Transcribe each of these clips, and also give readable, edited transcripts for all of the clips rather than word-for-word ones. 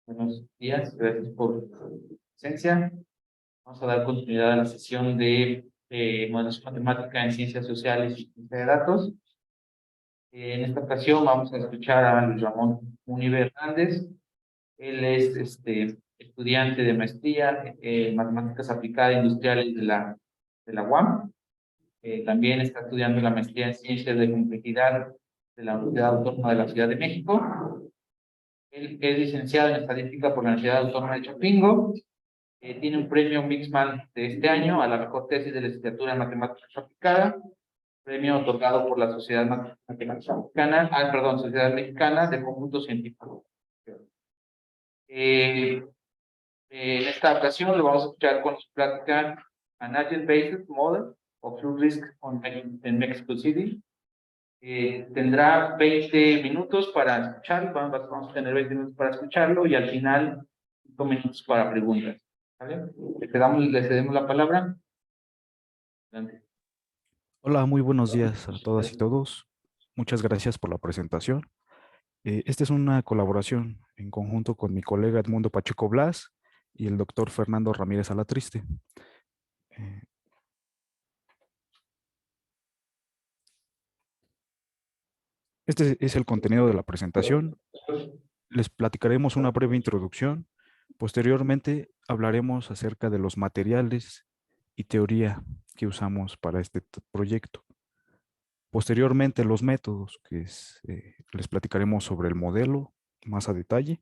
Buenos días, gracias por su presencia. Vamos a dar continuidad a la sesión de modelación matemática en ciencias sociales y ciencia de datos. En esta ocasión vamos a escuchar a Luis Ramón Munive Hernández. Él es estudiante de maestría en matemáticas aplicadas industriales de la UAM. También está estudiando la maestría en ciencias de complejidad de la Universidad Autónoma de la Ciudad de México. Él es licenciado en estadística por la Universidad Autónoma de Chapingo. Tiene un premio Mixman de este año a la mejor tesis de licenciatura en matemáticas aplicadas, premio otorgado por la Sociedad Matemática Mexicana, Sociedad Mexicana de Cómputo Científico. En esta ocasión lo vamos a escuchar con su plática An Agent-Based Model of Fluid Risk en Mexico City. Tendrá 20 minutos para escuchar, vamos a tener 20 minutos para escucharlo y al final 5 minutos para preguntas. ¿Vale? Le cedemos la palabra. Adelante. Hola, muy buenos días a todas y todos. Muchas gracias por la presentación. Esta es una colaboración en conjunto con mi colega Edmundo Pacheco Blas y el doctor Fernando Ramírez Alatriste. Este es el contenido de la presentación. Les platicaremos una breve introducción. Posteriormente hablaremos acerca de los materiales y teoría que usamos para este proyecto. Posteriormente los métodos, les platicaremos sobre el modelo más a detalle.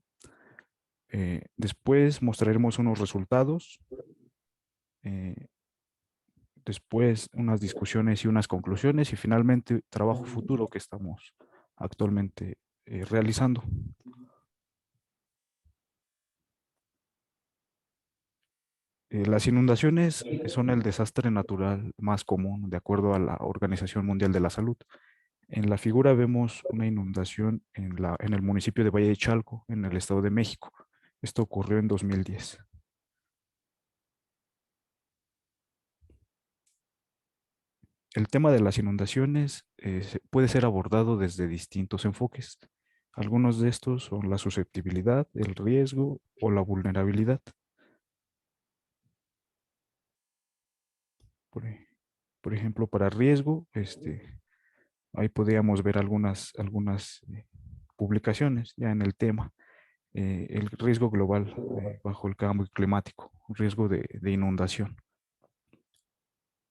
Después mostraremos unos resultados. Después unas discusiones y unas conclusiones y finalmente trabajo futuro que estamos actualmente realizando. Las inundaciones son el desastre natural más común de acuerdo a la Organización Mundial de la Salud. En la figura vemos una inundación en el municipio de Valle de Chalco, en el Estado de México. Esto ocurrió en 2010. El tema de las inundaciones puede ser abordado desde distintos enfoques. Algunos de estos son la susceptibilidad, el riesgo o la vulnerabilidad. Por ejemplo, para riesgo, ahí podríamos ver algunas publicaciones ya en el tema. El riesgo global bajo el cambio climático, riesgo de inundación.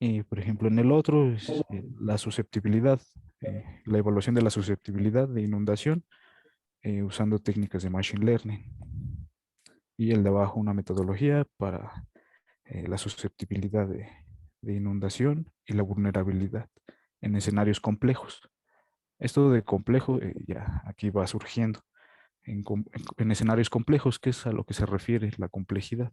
Y, por ejemplo, en el otro es la susceptibilidad, la evaluación de la susceptibilidad de inundación usando técnicas de Machine Learning. Y el de abajo una metodología para la susceptibilidad de inundación y la vulnerabilidad en escenarios complejos. Esto de complejo ya aquí va surgiendo. En escenarios complejos, que es a lo que se refiere la complejidad.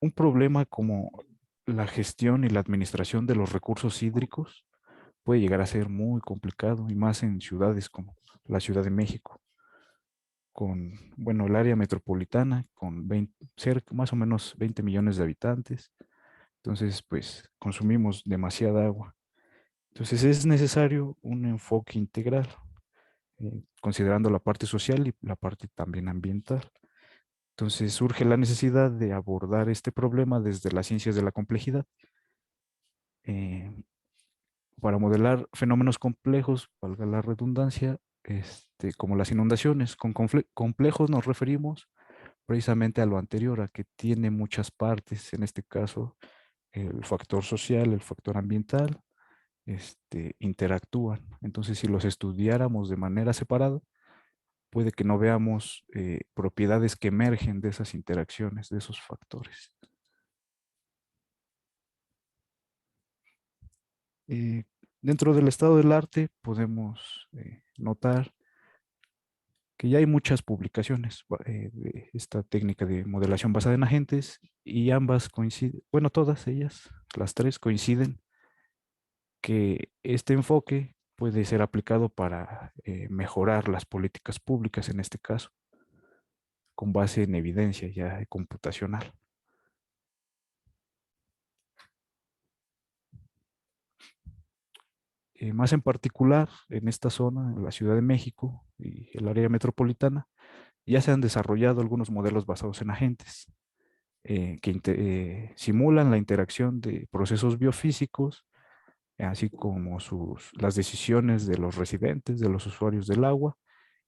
Un problema como la gestión y la administración de los recursos hídricos puede llegar a ser muy complicado, y más en ciudades como la Ciudad de México, con, bueno, el área metropolitana, con más o menos 20 millones de habitantes. Entonces, pues, consumimos demasiada agua. Entonces, es necesario un enfoque integral, considerando la parte social y la parte también ambiental. Entonces surge la necesidad de abordar este problema desde las ciencias de la complejidad para modelar fenómenos complejos, valga la redundancia, como las inundaciones. Con complejos nos referimos precisamente a lo anterior, a que tiene muchas partes, en este caso el factor social, el factor ambiental, interactúan. Entonces, si los estudiáramos de manera separada, puede que no veamos propiedades que emergen de esas interacciones, de esos factores. Dentro del estado del arte podemos notar que ya hay muchas publicaciones de esta técnica de modelación basada en agentes, y ambas coinciden, bueno, todas ellas, las tres coinciden que este enfoque puede ser aplicado para mejorar las políticas públicas, en este caso, con base en evidencia ya computacional. más en particular en esta zona, en la Ciudad de México y el área metropolitana, ya se han desarrollado algunos modelos basados en agentes que simulan la interacción de procesos biofísicos, así como las decisiones de los residentes, de los usuarios del agua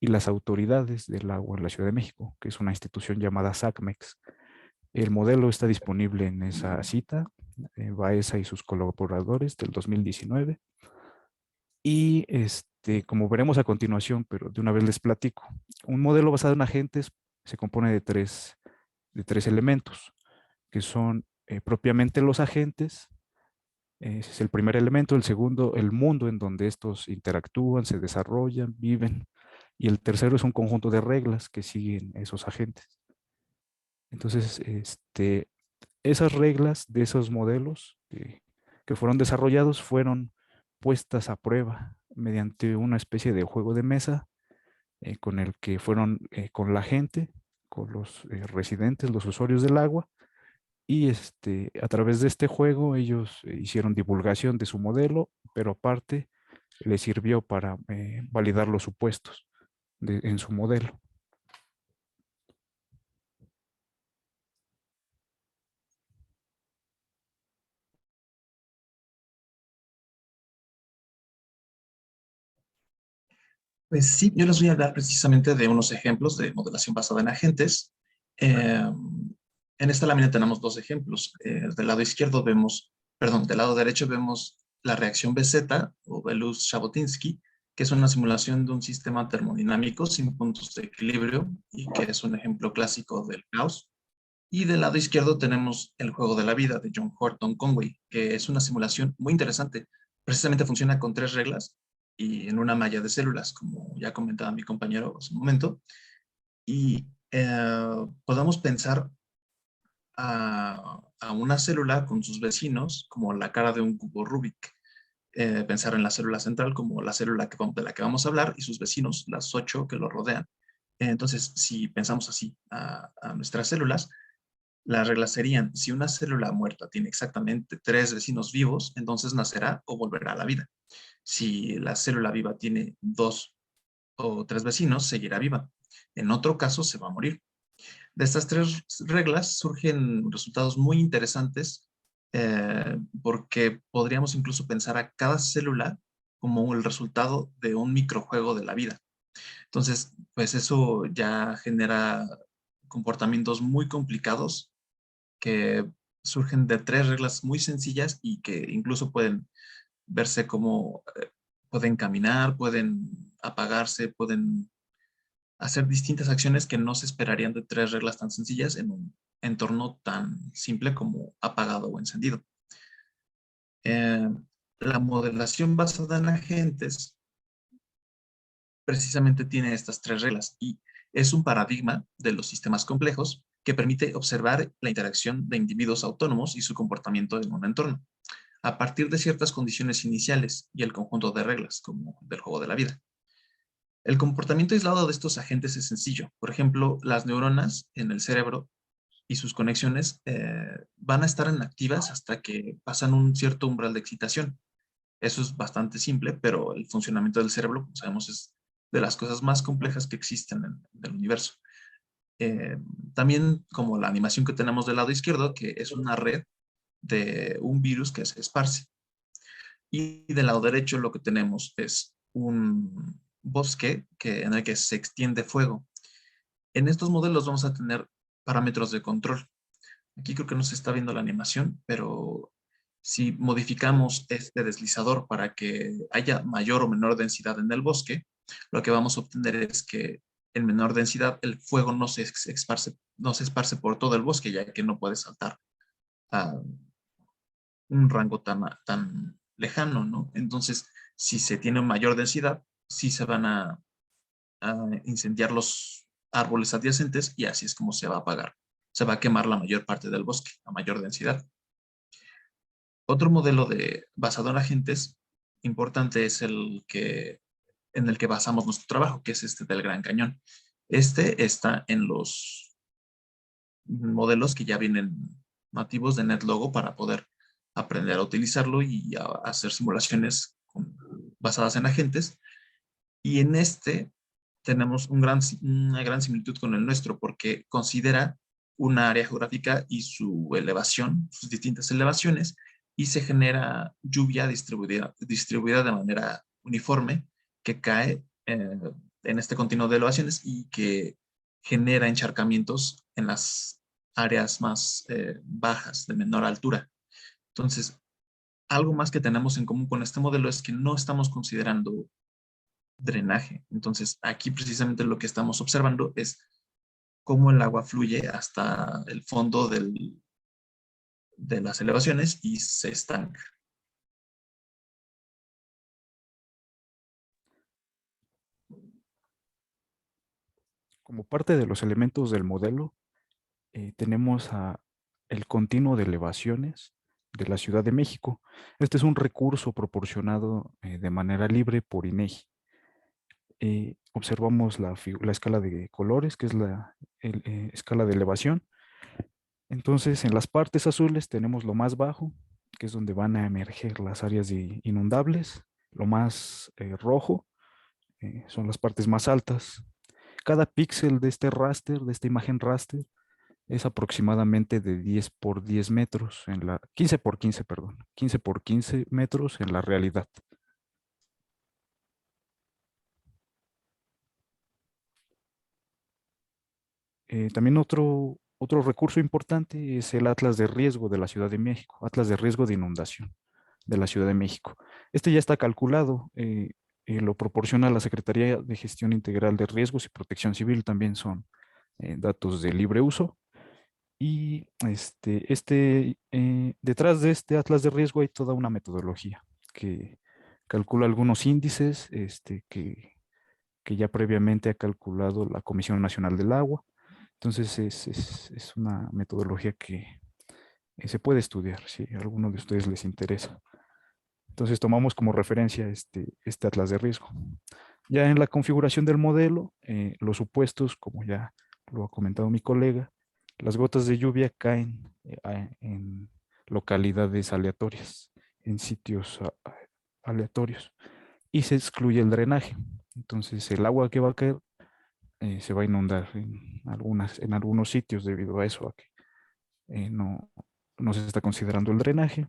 y las autoridades del agua en la Ciudad de México, que es una institución llamada SACMEX. El modelo está disponible en esa cita, Baeza y sus colaboradores del 2019. Y como veremos a continuación, pero de una vez les platico, un modelo basado en agentes se compone de tres elementos, que son propiamente los agentes. Ese es el primer elemento. El segundo, el mundo en donde estos interactúan, se desarrollan, viven. Y el tercero es un conjunto de reglas que siguen esos agentes. Entonces, esas reglas de esos modelos que fueron desarrollados fueron puestas a prueba mediante una especie de juego de mesa con el que fueron con la gente, con los residentes, los usuarios del agua, y a través de este juego ellos hicieron divulgación de su modelo, pero aparte les sirvió para validar los supuestos en su modelo. Pues sí, yo les voy a hablar precisamente de unos ejemplos de modelación basada en agentes. En esta lámina tenemos dos ejemplos. Del lado izquierdo vemos, perdón, del lado derecho vemos la reacción BZ o Belousov-Jabotinsky, que es una simulación de un sistema termodinámico sin puntos de equilibrio y que es un ejemplo clásico del caos. Y del lado izquierdo tenemos el juego de la vida de John Horton Conway, que es una simulación muy interesante. Precisamente funciona con 3 reglas y en una malla de células, como ya comentaba mi compañero hace un momento. Y podamos pensar a una célula con sus vecinos como la cara de un cubo Rubik. Pensar en la célula central como la célula de la que vamos a hablar y sus vecinos, las 8 que lo rodean. Entonces, si pensamos así a nuestras células, las reglas serían, si una célula muerta tiene exactamente 3 vecinos vivos, entonces nacerá o volverá a la vida. Si la célula viva tiene 2 o 3 vecinos, seguirá viva. En otro caso, se va a morir. De estas 3 reglas surgen resultados muy interesantes porque podríamos incluso pensar a cada célula como el resultado de un microjuego de la vida. Entonces, pues eso ya genera comportamientos muy complicados que surgen de 3 reglas muy sencillas y que incluso pueden verse como pueden caminar, pueden apagarse, pueden hacer distintas acciones que no se esperarían de 3 reglas tan sencillas en un entorno tan simple como apagado o encendido. Eh, la modelación basada en agentes precisamente tiene estas 3 reglas y es un paradigma de los sistemas complejos que permite observar la interacción de individuos autónomos y su comportamiento en un entorno, a partir de ciertas condiciones iniciales y el conjunto de reglas, como del juego de la vida. El comportamiento aislado de estos agentes es sencillo. Por ejemplo, las neuronas en el cerebro y sus conexiones van a estar inactivas hasta que pasan un cierto umbral de excitación. Eso es bastante simple, pero el funcionamiento del cerebro, como sabemos, es de las cosas más complejas que existen en el universo. Eh, También como la animación que tenemos del lado izquierdo, que es una red de un virus que se esparce. Y del lado derecho lo que tenemos es un bosque en el que se extiende fuego. En estos modelos vamos a tener parámetros de control. Aquí creo que no se está viendo la animación, pero si modificamos este deslizador para que haya mayor o menor densidad en el bosque, lo que vamos a obtener es que en menor densidad el fuego no se esparce por todo el bosque, ya que no puede saltar a un rango tan lejano, ¿no? Entonces, si se tiene mayor densidad, sí se van a incendiar los árboles adyacentes y así es como se va a apagar. Se va a quemar la mayor parte del bosque a mayor densidad. Otro modelo basado en agentes importante es en el que basamos nuestro trabajo, que es este del Gran Cañón. Este está en los modelos que ya vienen nativos de NetLogo para poder aprender a utilizarlo y a hacer simulaciones con basadas en agentes, y en este tenemos una gran similitud con el nuestro, porque considera una área geográfica y su elevación, sus distintas elevaciones, y se genera lluvia distribuida de manera uniforme que cae en este continuo de elevaciones y que genera encharcamientos en las áreas más bajas, de menor altura. Entonces, algo más que tenemos en común con este modelo es que no estamos considerando drenaje. Entonces, aquí precisamente lo que estamos observando es cómo el agua fluye hasta el fondo de las elevaciones y se estanca. Como parte de los elementos del modelo, tenemos el continuo de elevaciones de la Ciudad de México. Este es un recurso proporcionado de manera libre por INEGI. Observamos la escala de colores, que es la escala de elevación. Entonces, en las partes azules tenemos lo más bajo, que es donde van a emerger las áreas inundables. Lo más rojo son las partes más altas. Cada píxel de este raster, de esta imagen raster, es aproximadamente de 10 por 10 metros, 15 por 15, perdón, 15 por 15 metros en la realidad. También otro recurso importante es el Atlas de Riesgo de la Ciudad de México, Atlas de Riesgo de Inundación de la Ciudad de México. Este ya está calculado, lo proporciona la Secretaría de Gestión Integral de Riesgos y Protección Civil, también son datos de libre uso. Y detrás de este Atlas de Riesgo hay toda una metodología que calcula algunos índices que ya previamente ha calculado la Comisión Nacional del Agua. Entonces es una metodología que se puede estudiar si a alguno de ustedes les interesa. Entonces tomamos como referencia este atlas de riesgo. Ya en la configuración del modelo, los supuestos, como ya lo ha comentado mi colega, las gotas de lluvia caen en localidades aleatorias, en sitios aleatorios, y se excluye el drenaje. Entonces el agua que va a caer se va a inundar en algunos sitios debido a eso, a que no se está considerando el drenaje.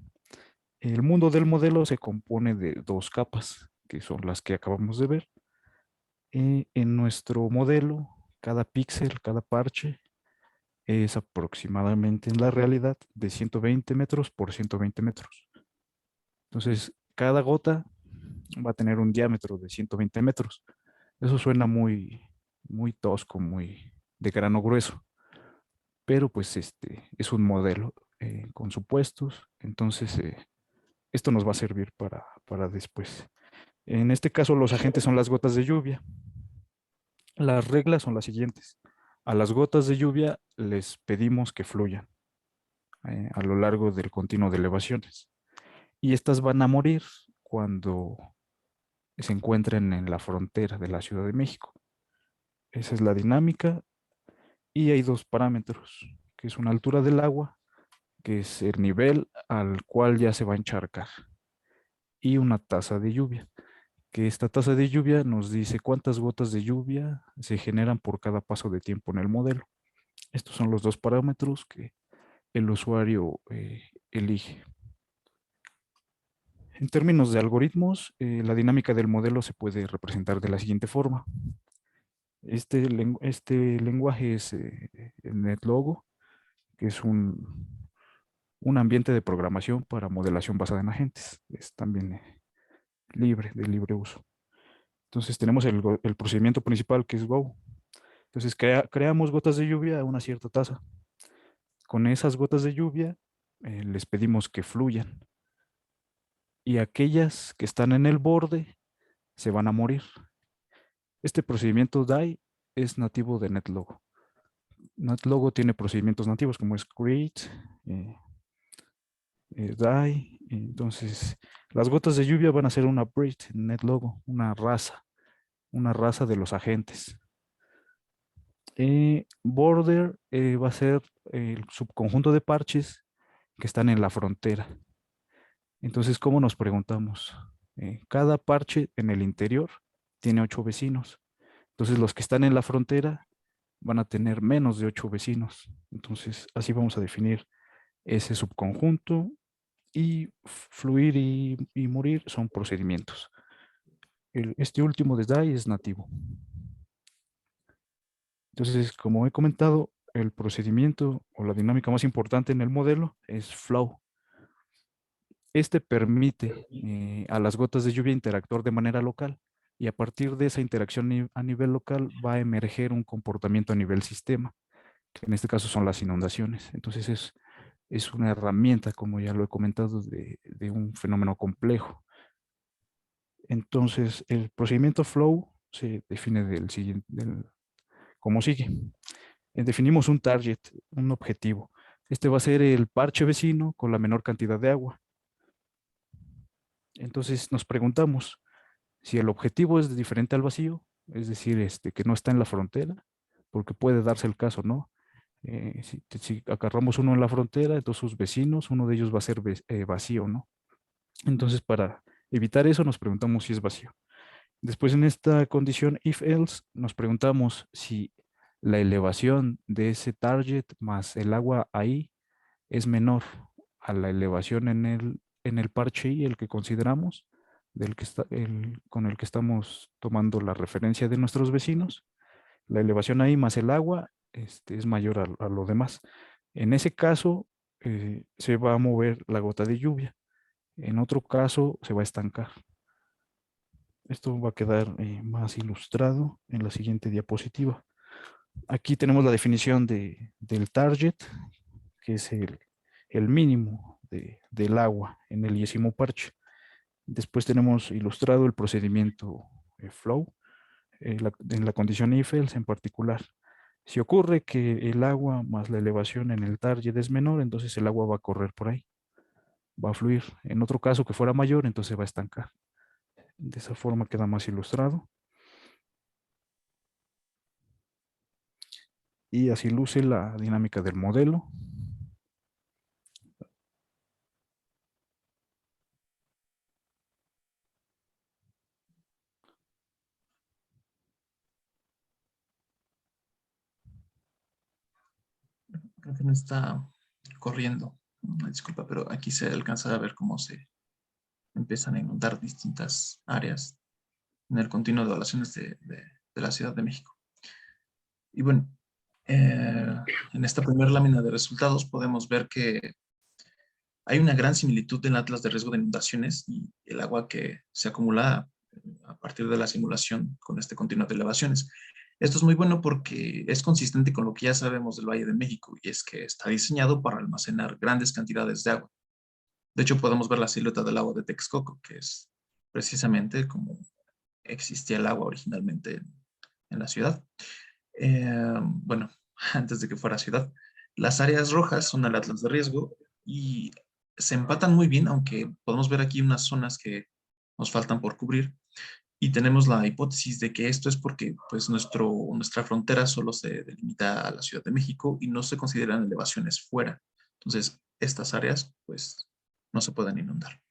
El mundo del modelo se compone de dos capas, que son las que acabamos de ver. En nuestro modelo, cada píxel, cada parche, es aproximadamente en la realidad de 120 metros por 120 metros. Entonces, cada gota va a tener un diámetro de 120 metros. Eso suena muy tosco, muy de grano grueso, pero pues es un modelo con supuestos, entonces esto nos va a servir para después. En este caso, los agentes son las gotas de lluvia. Las reglas son las siguientes. A las gotas de lluvia les pedimos que fluyan a lo largo del continuo de elevaciones. Y estas van a morir cuando se encuentren en la frontera de la Ciudad de México. Esa es la dinámica. Y hay dos parámetros, que es una altura del agua, que es el nivel al cual ya se va a encharcar, y una tasa de lluvia, que esta tasa de lluvia nos dice cuántas gotas de lluvia se generan por cada paso de tiempo en el modelo. Estos son los dos parámetros que el usuario elige. En términos de algoritmos, la dinámica del modelo se puede representar de la siguiente forma. Este lenguaje es el NetLogo, que es un ambiente de programación para modelación basada en agentes. Es también de libre uso. Entonces tenemos el procedimiento principal, que es Go. Entonces creamos gotas de lluvia a una cierta tasa. Con esas gotas de lluvia les pedimos que fluyan, y aquellas que están en el borde se van a morir. Este procedimiento DAI es nativo de NetLogo. NetLogo tiene procedimientos nativos como es create, DAI. Entonces, las gotas de lluvia van a ser una breed en NetLogo, una raza de los agentes. Border va a ser el subconjunto de parches que están en la frontera. Entonces, ¿cómo nos preguntamos? Cada parche en el interior tiene 8 vecinos. Entonces los que están en la frontera van a tener menos de 8 vecinos. Entonces así vamos a definir ese subconjunto, y fluir y morir son procedimientos. Este último de DAI es nativo. Entonces, como he comentado, el procedimiento o la dinámica más importante en el modelo es flow. Este permite a las gotas de lluvia interactuar de manera local, y a partir de esa interacción a nivel local va a emerger un comportamiento a nivel sistema, que en este caso son las inundaciones. Entonces es una herramienta, como ya lo he comentado, de un fenómeno complejo. Entonces, el procedimiento flow se define como sigue. Definimos un target, un objetivo. Este va a ser el parche vecino con la menor cantidad de agua. Entonces nos preguntamos si el objetivo es diferente al vacío, es decir, que no está en la frontera, porque puede darse el caso, ¿no? Si agarramos uno en la frontera, entonces sus vecinos, uno de ellos va a ser vacío, ¿no? Entonces, para evitar eso, nos preguntamos si es vacío. Después, en esta condición if-else, nos preguntamos si la elevación de ese target más el agua ahí es menor a la elevación en el parche y el que consideramos, con el que estamos tomando la referencia de nuestros vecinos. La elevación ahí más el agua es mayor a lo demás. En ese caso, se va a mover la gota de lluvia. En otro caso, se va a estancar. Esto va a quedar más ilustrado en la siguiente diapositiva. Aquí tenemos la definición del target, que es el mínimo del agua en el 10º parche. Después tenemos ilustrado el procedimiento flow, en la condición if-else en particular. Si ocurre que el agua más la elevación en el target es menor, entonces el agua va a correr por ahí, va a fluir. En otro caso que fuera mayor, entonces va a estancar. De esa forma queda más ilustrado. Y así luce la dinámica del modelo. Creo que no está corriendo. Disculpa, pero aquí se alcanza a ver cómo se empiezan a inundar distintas áreas en el continuo de evaluaciones de la Ciudad de México. Y bueno, en esta primera lámina de resultados podemos ver que hay una gran similitud en el atlas de riesgo de inundaciones y el agua que se acumula a partir de la simulación con este continuo de elevaciones. Esto es muy bueno porque es consistente con lo que ya sabemos del Valle de México, y es que está diseñado para almacenar grandes cantidades de agua. De hecho, podemos ver la silueta del lago de Texcoco, que es precisamente como existía el agua originalmente en la ciudad. Bueno, antes de que fuera ciudad. Las áreas rojas son el atlas de riesgo y se empatan muy bien, aunque podemos ver aquí unas zonas que nos faltan por cubrir. Y tenemos la hipótesis de que esto es porque pues, nuestra frontera solo se delimita a la Ciudad de México y no se consideran elevaciones fuera. Entonces, estas áreas pues no se pueden inundar.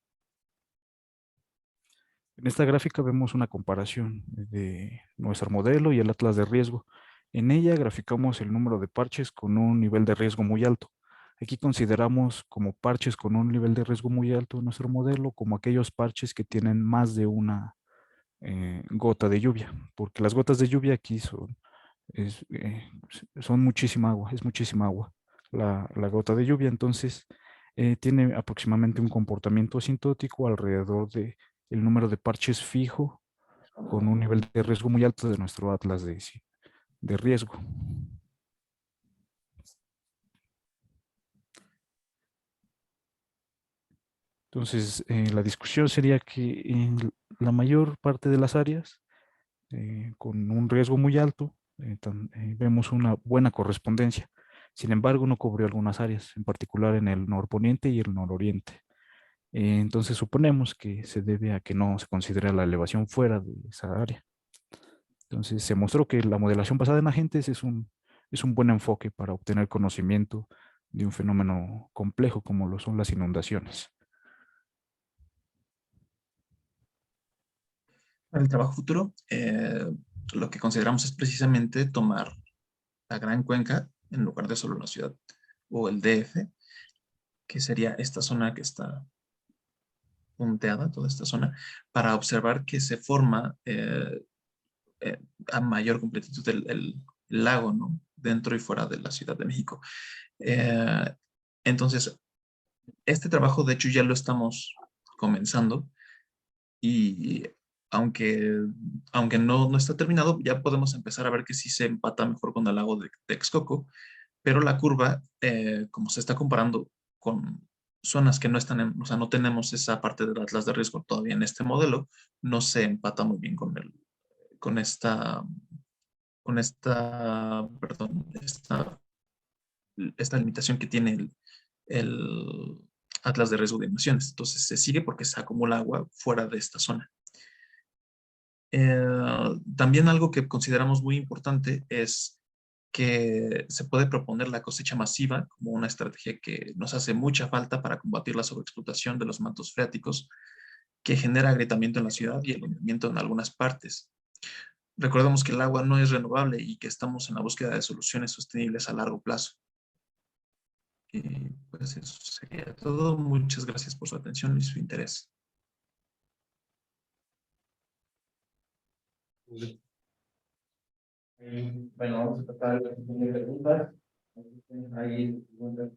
En esta gráfica vemos una comparación de nuestro modelo y el atlas de riesgo. En ella graficamos el número de parches con un nivel de riesgo muy alto. Aquí consideramos como parches con un nivel de riesgo muy alto en nuestro modelo como aquellos parches que tienen más de una gota de lluvia, porque las gotas de lluvia aquí son muchísima agua, es muchísima agua la gota de lluvia. Entonces tiene aproximadamente un comportamiento asintótico alrededor de el número de parches fijo con un nivel de riesgo muy alto de nuestro atlas de riesgo. Entonces, la discusión sería que en la mayor parte de las áreas con un riesgo muy alto, vemos una buena correspondencia. Sin embargo, no cubrió algunas áreas, en particular en el norponiente y el nororiente. Entonces, suponemos que se debe a que no se considera la elevación fuera de esa área. Entonces, se mostró que la modelación basada en agentes es un buen enfoque para obtener conocimiento de un fenómeno complejo como lo son las inundaciones. Para el trabajo futuro, lo que consideramos es precisamente tomar la Gran Cuenca en lugar de solo la ciudad, o el DF, que sería esta zona que está punteada, toda esta zona, para observar que se forma a mayor completitud el lago, ¿no? Dentro y fuera de la Ciudad de México. Eh, entonces, este trabajo, de hecho, ya lo estamos comenzando y aunque no está terminado, ya podemos empezar a ver que sí se empata mejor con el lago de Texcoco, pero la curva, como se está comparando con zonas que no están o sea, no tenemos esa parte del atlas de riesgo todavía en este modelo, no se empata muy bien con esta, perdón, esta limitación que tiene el atlas de riesgo de emisiones. Entonces se sigue porque se acumula agua fuera de esta zona. También algo que consideramos muy importante es que se puede proponer la cosecha masiva como una estrategia que nos hace mucha falta para combatir la sobreexplotación de los mantos freáticos que genera agrietamiento en la ciudad y el hundimiento en algunas partes. Recordemos que el agua no es renovable y que estamos en la búsqueda de soluciones sostenibles a largo plazo. Y pues eso sería todo. Muchas gracias por su atención y su interés. Bueno, vamos a tratar la sesión de preguntas. Ahí, preguntas.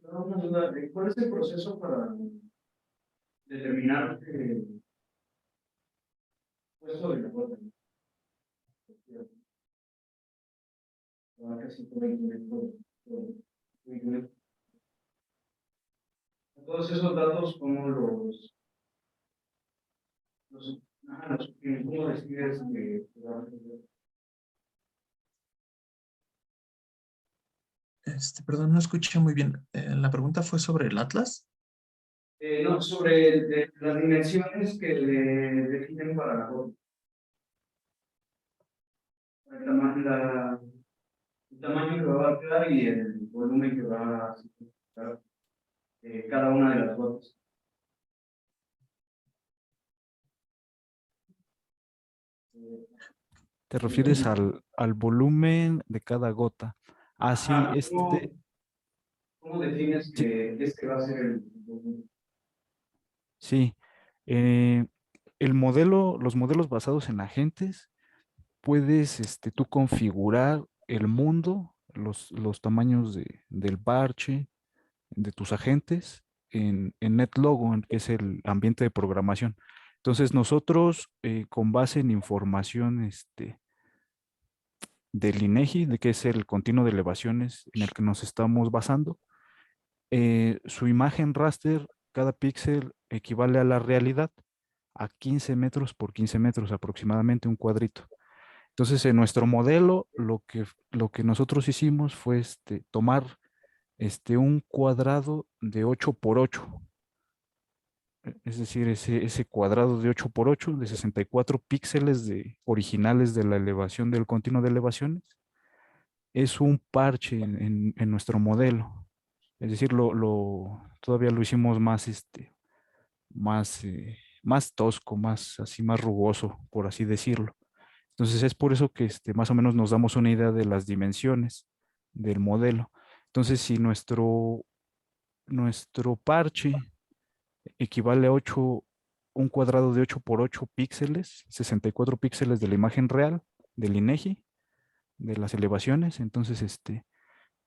Una duda, ¿cuál es el proceso para determinar el puesto de la gota? Todos esos datos, ¿cómo cómo decides que Perdón, no escuché muy bien. La pregunta fue sobre el Atlas. no, sobre las dimensiones que le definen para la gota? El tamaño que va a abarcar y el volumen que va a significar cada una de las gotas. ¿Te refieres al volumen de cada gota? Así, Ajá, ¿cómo defines sí, que este va a ser el volumen? sí. eh, el modelo, los modelos basados en agentes, puedes tú configurar el mundo, los tamaños del parche, de tus agentes en NetLogo, que es el ambiente de programación. Entonces nosotros, con base en información del INEGI, de que es el continuo de elevaciones en el que nos estamos basando, su imagen raster, cada píxel equivale a la realidad, a 15 metros por 15 metros aproximadamente, un cuadrito. Entonces, en nuestro modelo, lo que nosotros hicimos fue tomar un cuadrado de 8 por 8, es decir, ese cuadrado de 8 por 8 de 64 píxeles originales de la elevación del continuo de elevaciones, es un parche en nuestro modelo. Es decir, todavía lo hicimos más, más tosco, más así, más rugoso, por así decirlo. Entonces es por eso que más o menos nos damos una idea de las dimensiones del modelo. Entonces, si nuestro parche equivale a un cuadrado de 8 por 8 píxeles, 64 píxeles de la imagen real del INEGI, de las elevaciones, entonces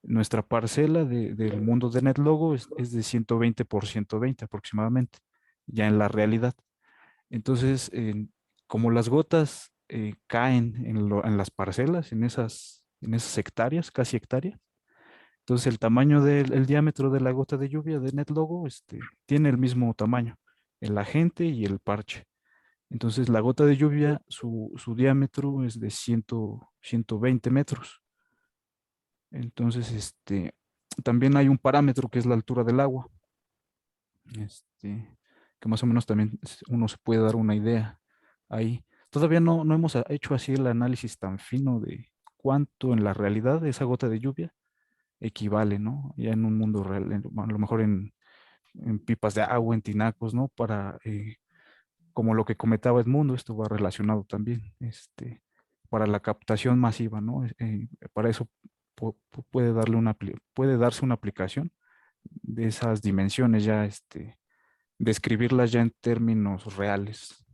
nuestra parcela del mundo de NetLogo es de 120 por 120 aproximadamente, ya en la realidad. Entonces, como las gotas caen en las parcelas, en esas hectáreas, casi hectáreas, entonces el tamaño el diámetro de la gota de lluvia de NetLogo tiene el mismo tamaño, el agente y el parche. Entonces la gota de lluvia, su diámetro es de 120 metros. Entonces, también hay un parámetro que es la altura del agua. Este, que más o menos también uno se puede dar una idea ahí. Todavía no hemos hecho así el análisis tan fino de cuánto en la realidad esa gota de lluvia equivale, ¿no? Ya en un mundo real, a lo mejor en pipas de agua, en tinacos, ¿no? Para, como lo que comentaba Edmundo, esto va relacionado también, para la captación masiva, ¿no? Para eso puede darse una aplicación de esas dimensiones ya, describirlas ya en términos reales.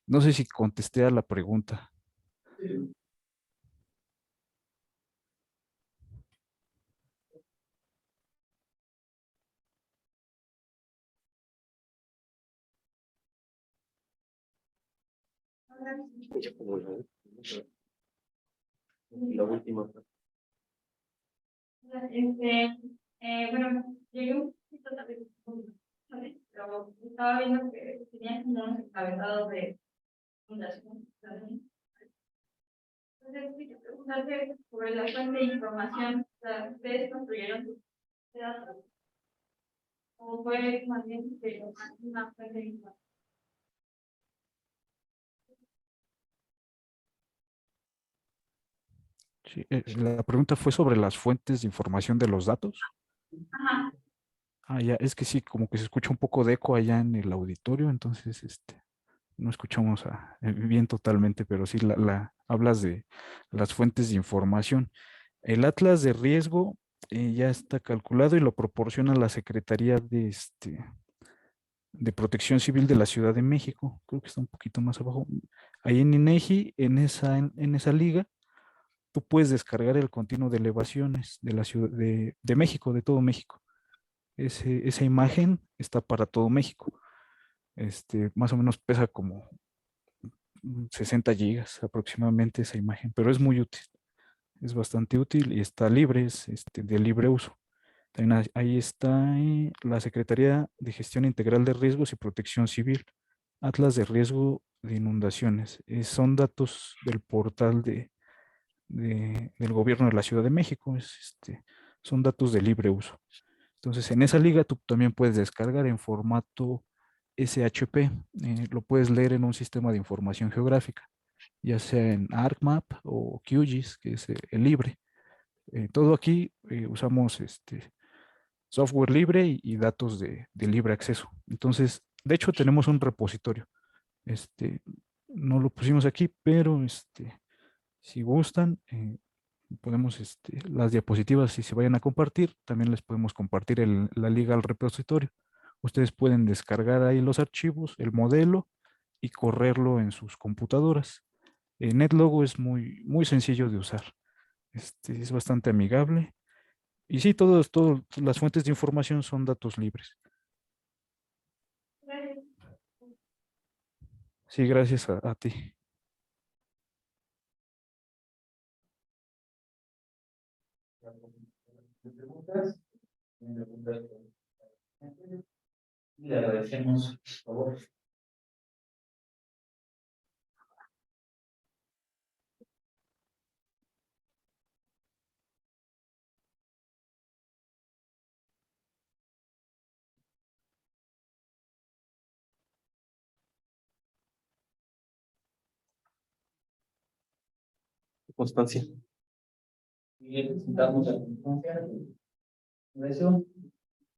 No sé si contesté a la pregunta. La última. Bueno, llegué un poquito tarde, ¿sabes? Pero estaba viendo que tenían como unos encabezados de fundación. Entonces, quería preguntarte sobre la fuente de información. O sea, ¿ustedes construyeron sus datos? ¿O fue más bien que una fuente de información? Sí, la pregunta fue sobre las fuentes de información de los datos. Ajá. Ah, ya, es que sí, como que se escucha un poco de eco allá en el auditorio, entonces no escuchamos bien totalmente, pero sí hablas de las fuentes de información. El atlas de riesgo ya está calculado y lo proporciona la Secretaría de Protección Civil de la Ciudad de México. Creo que está un poquito más abajo. Ahí en INEGI, en esa liga, tú puedes descargar el continuo de elevaciones de la Ciudad de México, de todo México. Esa imagen está para todo México. Más o menos pesa como 60 gigas aproximadamente esa imagen, pero es muy útil. Es bastante útil y está libre, es de libre uso. También ahí está la Secretaría de Gestión Integral de Riesgos y Protección Civil, Atlas de Riesgo de Inundaciones. Son datos del portal del gobierno de la Ciudad de México. Son datos de libre uso. Entonces, en esa liga tú también puedes descargar en formato SHP. Lo puedes leer en un sistema de información geográfica, ya sea en ArcMap o QGIS, que es el libre. Todo aquí usamos software libre y datos de libre acceso. Entonces, de hecho, tenemos un repositorio. Este, no lo pusimos aquí, pero si gustan, podemos, las diapositivas, si se vayan a compartir, también les podemos compartir la liga al repositorio. Ustedes pueden descargar ahí los archivos, el modelo y correrlo en sus computadoras. NetLogo es muy sencillo de usar. Es bastante amigable. Y sí, todas las fuentes de información son datos libres. Sí, gracias a ti. ¿Preguntas? Le agradecemos, por favor. Constancia. Y presentamos la constancia de eso.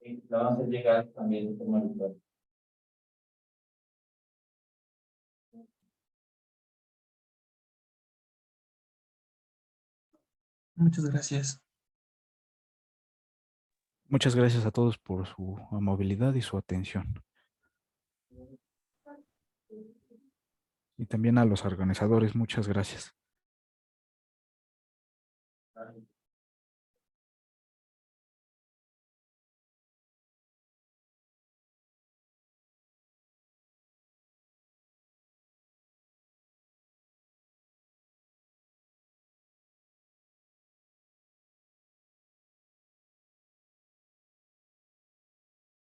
Y la vamos a llegar también de forma virtual. Muchas gracias. Muchas gracias a todos por su amabilidad y su atención. Y también a los organizadores, muchas gracias.